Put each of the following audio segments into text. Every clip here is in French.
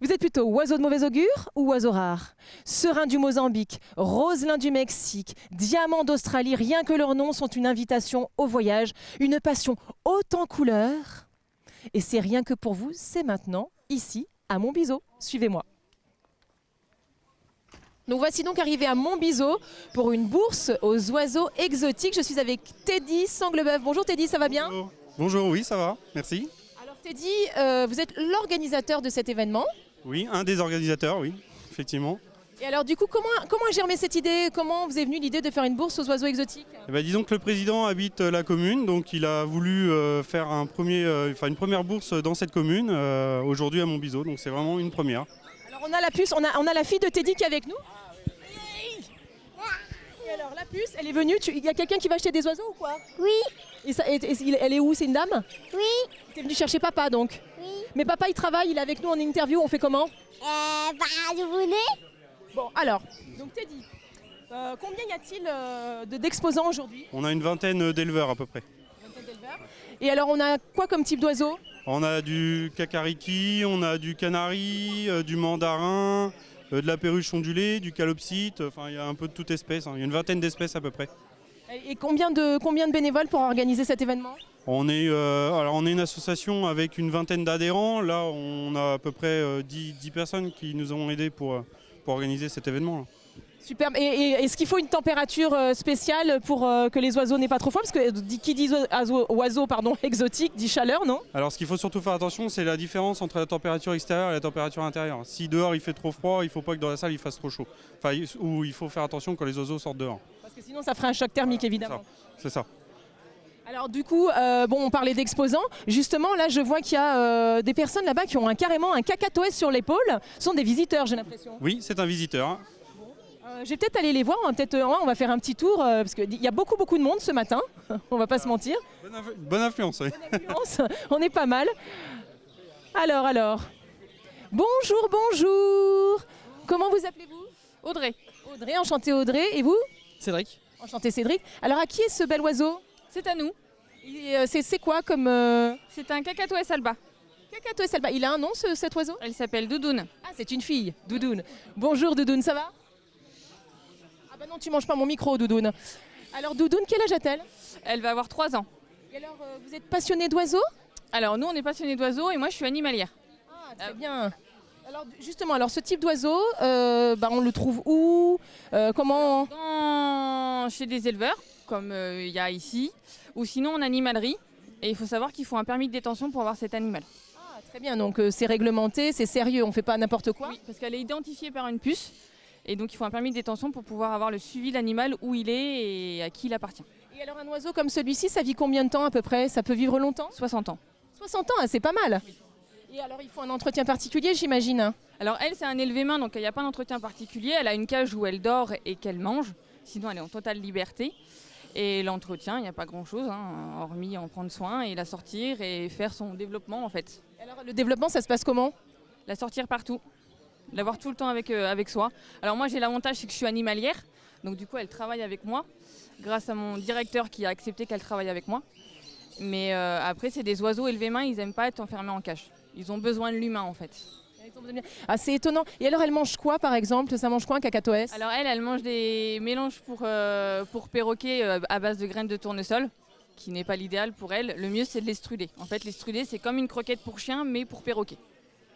Vous êtes plutôt oiseau de mauvais augure ou oiseau rare? Serein du Mozambique, roselin du Mexique, diamant d'Australie, rien que leurs noms sont une invitation au voyage, une passion haute en couleurs. Et c'est rien que pour vous, c'est maintenant, ici, à Montbiseau. Suivez-moi. Nous voici donc arrivés à Montbiseau pour une bourse aux oiseaux exotiques. Je suis avec Teddy Sanglebeuf. Bonjour Teddy, ça va bien? Bonjour. Bonjour, oui, ça va, merci. Alors Teddy, vous êtes l'organisateur de cet événement. Oui, un des organisateurs, oui, effectivement. Et alors du coup, comment a germé cette idée? Comment vous est venue l'idée de faire une bourse aux oiseaux exotiques? Eh ben, disons que le président habite la commune, donc il a voulu faire une première bourse dans cette commune, aujourd'hui à Montbiseau, donc c'est vraiment une première. Alors on a la puce, on a la fille de Teddy qui est avec nous. Et alors la puce, elle est venue, il y a quelqu'un qui va acheter des oiseaux ou quoi? Oui, Et elle est où? C'est une dame? oui, T'es venue chercher papa donc? oui. Mais papa il travaille, il est avec nous en interview, on fait comment? Vous venez? Bon alors, donc Teddy, combien y a-t-il d'exposants aujourd'hui? On a une vingtaine d'éleveurs à peu près. Et alors on a quoi comme type d'oiseau? On a du cacariki, on a du canari, du mandarin, de la perruche ondulée, du calopsite, enfin il y a un peu de toute espèce, hein. Il y a une vingtaine d'espèces à peu près. Et combien de bénévoles pour organiser cet événement? On est une association avec une vingtaine d'adhérents. Là, on a à peu près 10 personnes qui nous ont aidés pour organiser cet événement. Superbe. Et est-ce qu'il faut une température spéciale pour que les oiseaux n'aient pas trop froid? Parce que qui dit oiseau exotique dit chaleur, non? Alors, ce qu'il faut surtout faire attention, c'est la différence entre la température extérieure et la température intérieure. Si dehors il fait trop froid, il ne faut pas que dans la salle il fasse trop chaud. Enfin, ou il faut faire attention quand les oiseaux sortent dehors. Parce que sinon ça ferait un choc thermique évidemment. C'est ça. Alors du coup, on parlait d'exposants. Justement, là, je vois qu'il y a des personnes là-bas qui ont carrément un cacatoès sur l'épaule. Ce sont des visiteurs, j'ai l'impression. Oui, c'est un visiteur. Je vais peut-être aller les voir. On va faire un petit tour parce qu'il y a beaucoup de monde ce matin. On va pas se mentir. Bonne influence, oui. Bonne influence. On est pas mal. Alors. Bonjour. Comment vous appelez-vous? Audrey. Audrey, enchantée Audrey. Et vous? Cédric. Enchanté Cédric. Alors à qui est ce bel oiseau? C'est à nous. C'est quoi comme... C'est un cacatoès alba. Cacatoès alba. Il a un nom cet oiseau? Elle s'appelle Doudoune. Ah, c'est une fille, Doudoune. Bonjour Doudoune, ça va? Ah bah non, tu manges pas mon micro Doudoune. Alors Doudoune, quel âge a-t-elle? Elle va avoir 3 ans. Et alors, vous êtes passionnée d'oiseaux? Alors nous, on est passionnés d'oiseaux et moi, je suis animalière. Ah, très bien. Alors justement, ce type d'oiseau, on le trouve où? Comment? Chez des éleveurs, comme il y a ici, ou sinon en animalerie. Et il faut savoir qu'il faut un permis de détention pour avoir cet animal. Ah, très bien, donc c'est réglementé, c'est sérieux, on ne fait pas n'importe quoi? Oui, parce qu'elle est identifiée par une puce. Et donc il faut un permis de détention pour pouvoir avoir le suivi de l'animal, où il est et à qui il appartient. Et alors un oiseau comme celui-ci, ça vit combien de temps à peu près? Ça peut vivre longtemps? 60 ans. 60 ans, ah, c'est pas mal. Oui. Et alors il faut un entretien particulier, j'imagine? Alors elle, c'est un élevé-main, donc il n'y a pas d'entretien particulier. Elle a une cage où elle dort et qu'elle mange. Sinon, elle est en totale liberté. Et l'entretien, il n'y a pas grand-chose, hormis en prendre soin et la sortir et faire son développement, en fait. Alors le développement, ça se passe comment? La sortir partout, l'avoir tout le temps avec soi. Alors moi, j'ai l'avantage, c'est que je suis animalière. Donc du coup, elle travaille avec moi, grâce à mon directeur qui a accepté qu'elle travaille avec moi. Mais après, c'est des oiseaux élevés mains, ils n'aiment pas être enfermés en cage. Ils ont besoin de l'humain, en fait. Ah, c'est étonnant. Et alors, elle mange quoi, par exemple? Ça mange quoi, un cacatoès? Alors elle mange des mélanges pour perroquets à base de graines de tournesol, qui n'est pas l'idéal pour elle. Le mieux, c'est de l'estrudé. En fait, l'estrudé, c'est comme une croquette pour chien, mais pour perroquet.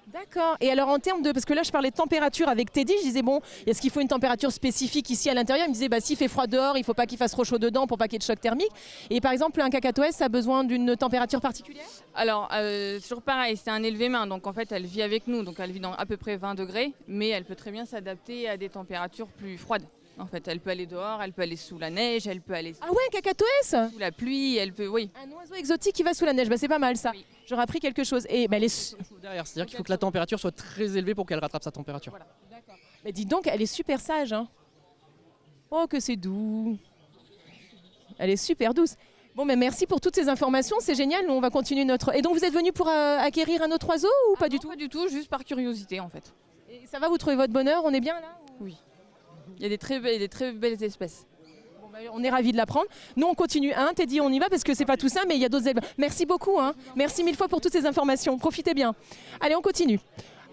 D'accord. Et alors en termes de... Parce que là, je parlais de température avec Teddy, je disais, bon, est-ce qu'il faut une température spécifique ici à l'intérieur? Il me disait, s'il fait froid dehors, il ne faut pas qu'il fasse trop chaud dedans pour pas qu'il y ait de choc thermique. Et par exemple, un cacatoès, ça a besoin d'une température particulière? Alors, toujours pareil, c'est un élevé-main, donc en fait, elle vit avec nous, donc elle vit dans à peu près 20 degrés, mais elle peut très bien s'adapter à des températures plus froides. En fait, elle peut aller dehors, elle peut aller sous la neige, elle peut aller Ah ouais, un cacatoès? sous la pluie, elle peut, oui. Un oiseau exotique qui va sous la neige, c'est pas mal ça. Oui. J'aurais appris quelque chose. Et elle est... Derrière, c'est-à-dire qu'il faut que la température soit très élevée pour qu'elle rattrape sa température. Voilà. Mais dis donc, elle est super sage. Hein. Oh, que c'est doux. Elle est super douce. Bon, mais merci pour toutes ces informations, c'est génial. Nous, on va continuer notre... Et donc, vous êtes venu pour acquérir un autre oiseau ou pas du tout? Pas du tout, juste par curiosité, en fait. Et ça va, vous trouvez votre bonheur? On est bien là? Oui. Il y a des très belles espèces. Bon, on est ravis de l'apprendre. Nous, on continue. Teddy, on y va parce que c'est pas tout ça, mais il y a d'autres élèves. Merci beaucoup. Merci mille fois pour toutes ces informations. Profitez bien. Allez, on continue.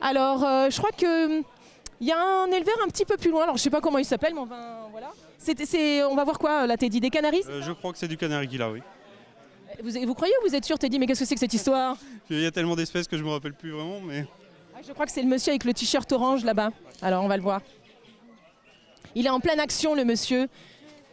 Alors, je crois que il y a un éleveur un petit peu plus loin. Alors, je sais pas comment il s'appelle, mais voilà. On va voir quoi là, Teddy, des canaris? Je crois que c'est du canari qu'il a, oui. Vous croyez ou vous êtes sûr, Teddy? Mais qu'est-ce que c'est que cette histoire? Il y a tellement d'espèces que je me rappelle plus vraiment, mais... Je crois que c'est le monsieur avec le t-shirt orange là-bas. Alors, on va le voir. Il est en pleine action, le monsieur.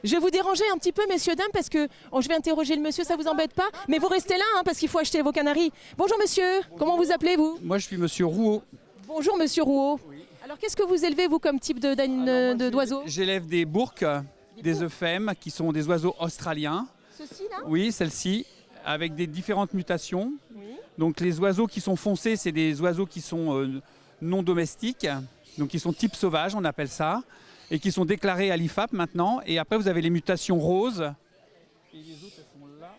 Je vais vous déranger un petit peu, messieurs, dames, parce que je vais interroger le monsieur, ça vous embête pas? Mais vous restez là, hein, parce qu'il faut acheter vos canaris. Bonjour, monsieur. Comment vous appelez, vous? Moi, je suis monsieur Rouault. Bonjour, monsieur Rouault. Alors, qu'est-ce que vous élevez, vous, comme type d'oiseaux? J'élève des bourques, des euphemes, qui sont des oiseaux australiens. Ceci, là? Oui, celles-ci, avec des différentes mutations. Oui. Donc, les oiseaux qui sont foncés, c'est des oiseaux qui sont non domestiques, donc qui sont type sauvage, on appelle ça, et qui sont déclarés à l'IFAP maintenant. Et après, vous avez les mutations roses. Et les autres, elles sont là.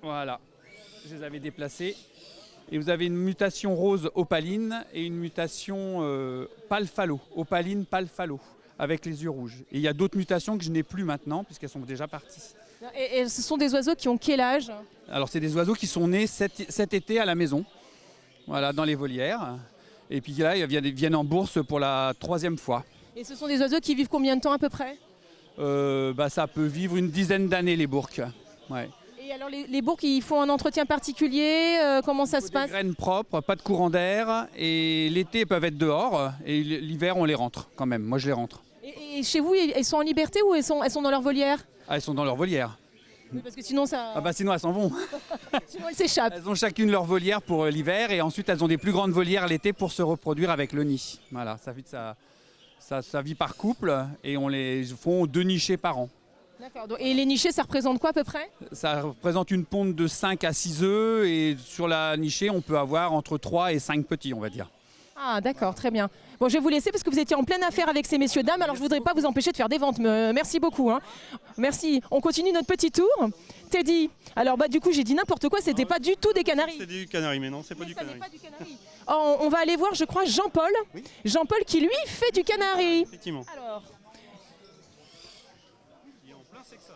Voilà, je les avais déplacées. Et vous avez une mutation rose opaline et une mutation pâle phallo, opaline pâle phallo, avec les yeux rouges. Et il y a d'autres mutations que je n'ai plus maintenant, puisqu'elles sont déjà parties. Et ce sont des oiseaux qui ont quel âge? Alors, c'est des oiseaux qui sont nés cet été à la maison, voilà, dans les volières. Et puis là, ils viennent en bourse pour la 3e fois. Et ce sont des oiseaux qui vivent combien de temps à peu près? Ça peut vivre une dizaine d'années, les bourques. Ouais. Et alors les bourques, ils font un entretien particulier? Comment ça se passe? Des graines propres, pas de courant d'air. Et l'été, ils peuvent être dehors. Et l'hiver, on les rentre quand même. Moi, je les rentre. Et chez vous, elles sont en liberté ou elles sont dans leur volière? Ah, elles sont dans leur volière. Oui, parce que sinon, ça... Ah bah sinon, elles s'en vont. sinon elles s'échappent. Elles ont chacune leur volière pour l'hiver. Et ensuite, elles ont des plus grandes volières l'été pour se reproduire avec le nid. Voilà, ça vit par couple. Et on les font 2 nichés par an. D'accord. Et les nichés, ça représente quoi à peu près? Ça représente une ponte de 5 à 6 œufs. Et sur la nichée, on peut avoir entre 3 et 5 petits, on va dire. Ah d'accord, très bien. Bon, je vais vous laisser parce que vous étiez en pleine affaire avec ces messieurs dames, alors je ne voudrais pas vous empêcher de faire des ventes. Merci beaucoup. Hein. Merci. On continue notre petit tour. Teddy, alors du coup j'ai dit n'importe quoi, c'était pas du tout des canaris. C'est du canari, mais non, c'est pas du Ça n'est canari. pas du canari. Oh, on va aller voir, je crois, Jean-Paul. Oui. Jean-Paul qui lui fait du canari. Effectivement. Alors. Il est en plein sexage.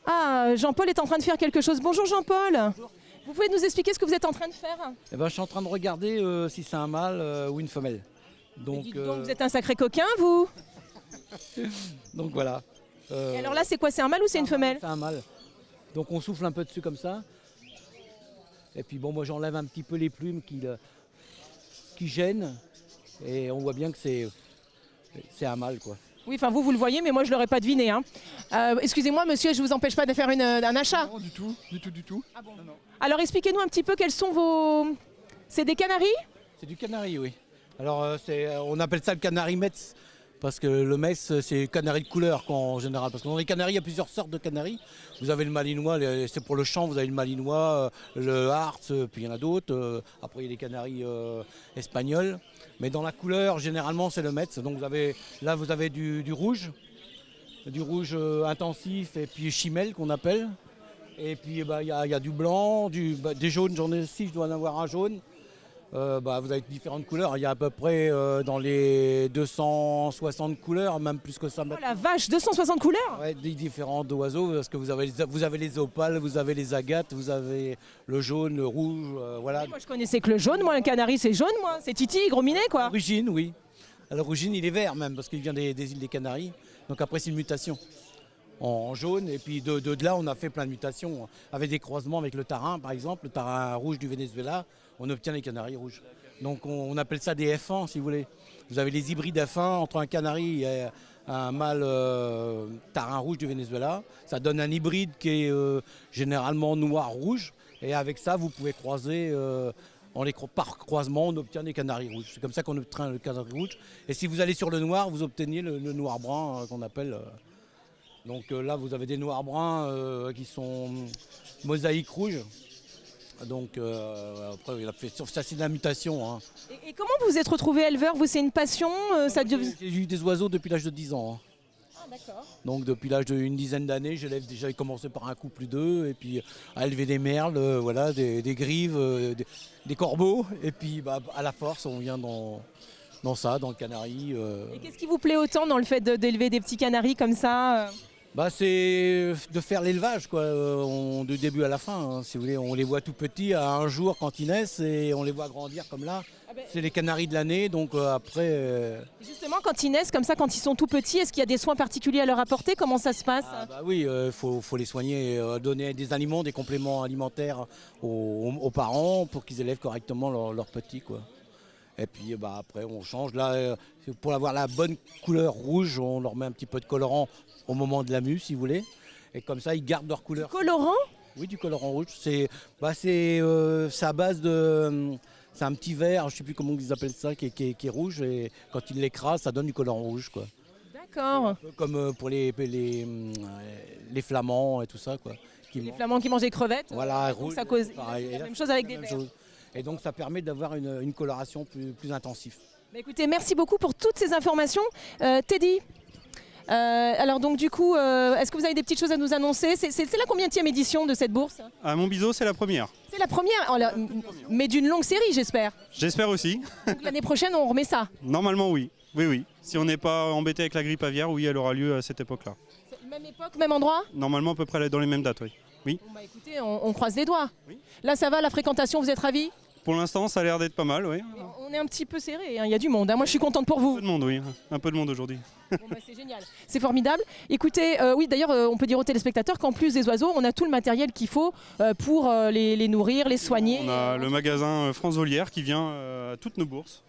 Ah, Jean-Paul est en train de faire quelque chose. Bonjour Jean-Paul. Vous pouvez nous expliquer ce que vous êtes en train de faire? Eh ben, je suis en train de regarder si c'est un mâle ou une femelle. Donc, Dites donc, vous êtes un sacré coquin, vous. donc voilà. Et alors là, c'est quoi? C'est un mâle ou c'est une femelle? C'est un mâle. Donc on souffle un peu dessus comme ça. Et puis bon, moi j'enlève un petit peu les plumes qui gênent. Et on voit bien que c'est un mâle, quoi. Oui, enfin vous le voyez, mais moi je l'aurais pas deviné. Hein. Excusez-moi monsieur, je vous empêche pas de faire un achat. Non, du tout. Ah bon. Alors expliquez-nous un petit peu quels sont vos... C'est des canaris? C'est du canari, oui. Alors on appelle ça le canari Metz. Parce que le Metz, c'est canari de couleur en général. Parce que dans les canaris, il y a plusieurs sortes de canaris. Vous avez le malinois, c'est pour le chant, vous avez le malinois, le harz, puis il y en a d'autres. Après, il y a des canaris espagnols. Mais dans la couleur, généralement, c'est le Metz. Donc là, vous avez du rouge intensif et puis chimel qu'on appelle. Et puis il y a du blanc, des jaunes, j'en ai 6, je dois en avoir un jaune. Vous avez différentes couleurs, il y a à peu près dans les 260 couleurs, même plus que ça. Oh la vache, 260 couleurs? Ouais, des différents oiseaux, parce que vous avez les opales, vous avez les agates, vous avez le jaune, le rouge, voilà. Moi je connaissais que le jaune, moi le canari c'est jaune, moi, c'est Titi, gros minet quoi. L'origine, oui. À l'origine, il est vert même, parce qu'il vient des îles des Canaries. Donc après, c'est une mutation en jaune. Et puis de là, on a fait plein de mutations. Avec des croisements avec le tarin, par exemple, le tarin rouge du Venezuela, on obtient les canaris rouges. Donc on appelle ça des F1, si vous voulez. Vous avez les hybrides F1 entre un canari et un mâle tarin rouge du Venezuela. Ça donne un hybride qui est généralement noir-rouge. Et avec ça, vous pouvez croiser... par croisement, on obtient des canaris rouges. C'est comme ça qu'on obtient le canari rouge. Et si vous allez sur le noir, vous obtenez le noir brun qu'on appelle. Donc là, vous avez des noirs bruns qui sont mosaïques rouges. Donc après, ça c'est de la mutation. Hein. Et comment vous vous êtes retrouvé éleveur? Vous, c'est une passion J'ai eu des oiseaux depuis l'âge de 10 ans. Hein. Ah, d'accord. Donc depuis l'âge d'une dizaine d'années, j'ai commencé par un couple d'œufs et puis à élever des merles, voilà, des grives, des corbeaux. Et puis à la force, on vient dans ça, dans le canari. Et qu'est-ce qui vous plaît autant dans le fait d'élever des petits canaris comme ça Bah, c'est de faire l'élevage, quoi, du début à la fin. Hein, si vous voulez, on les voit tout petits à un jour quand ils naissent et on les voit grandir comme là. C'est les canaris de l'année, donc après. Justement, quand ils naissent comme ça, quand ils sont tout petits, est-ce qu'il y a des soins particuliers à leur apporter? Comment ça se passe? Bah oui, faut les soigner, donner des aliments, des compléments alimentaires aux parents pour qu'ils élèvent correctement leurs petits, quoi. Et puis après on change. Là, pour avoir la bonne couleur rouge, on leur met un petit peu de colorant au moment de la mue, si vous voulez. Et comme ça, ils gardent leur couleur. Colorant? Oui, du colorant rouge. C'est à base de... C'est un petit verre, je ne sais plus comment ils appellent ça, qui est rouge. Et quand ils l'écrasent, ça donne du colorant rouge, quoi. D'accord. Un peu comme pour les flamands et tout ça, quoi. Les flamands qui mangent des crevettes. Voilà, donc rouge. ça cause pareil. la même chose avec des Même verres. chose. Et donc ça permet d'avoir une coloration plus intensive. Bah, écoutez, merci beaucoup pour toutes ces informations. Teddy, alors donc du coup, est-ce que vous avez des petites choses à nous annoncer? C'est la combienième édition de cette bourse? À Montbiseau, c'est la première. C'est la première, mais d'une longue série, j'espère. J'espère aussi. Donc l'année prochaine, on remet ça. Normalement, oui. Oui, oui. Si on n'est pas embêté avec la grippe aviaire, oui, elle aura lieu à cette époque-là. Même époque, même endroit? Normalement, à peu près dans les mêmes dates, oui. Oui. Bon, bah, écoutez, on croise les doigts. Oui. Là, ça va, la fréquentation, vous êtes ravis? Pour l'instant, ça a l'air d'être pas mal, oui. On est un petit peu serré, hein, il y a du monde. Hein. Moi, je suis contente pour Un vous. peu de monde, oui. Un peu de monde aujourd'hui. Bon, bah, c'est génial, c'est formidable. Écoutez, oui, d'ailleurs, on peut dire aux téléspectateurs qu'en plus des oiseaux, on a tout le matériel qu'il faut pour les nourrir, les soigner. On a le magasin France Volière qui vient à toutes nos bourses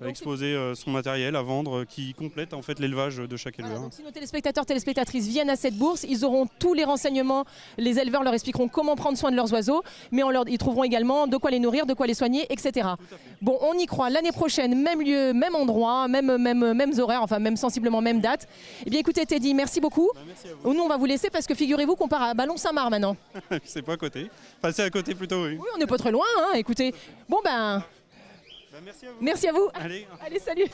exposer son matériel à vendre qui complète en fait l'élevage de chaque éleveur. Voilà, donc si nos téléspectateurs, téléspectatrices viennent à cette bourse, ils auront tous les renseignements. Les éleveurs leur expliqueront comment prendre soin de leurs oiseaux, mais ils trouveront également de quoi les nourrir, de quoi les soigner, etc. Bon, on y croit. L'année prochaine, même lieu, même endroit, mêmes horaires, enfin même sensiblement même date. Eh bien, écoutez, Teddy, merci beaucoup. Merci à vous. Nous, on va vous laisser parce que figurez-vous qu'on part à Ballon-Saint-Marc maintenant. C'est pas à côté. Enfin, c'est à côté plutôt, oui. Oui, on n'est pas très loin, hein, écoutez. Bon, ben, Merci à vous. merci à vous. Allez. Allez, salut.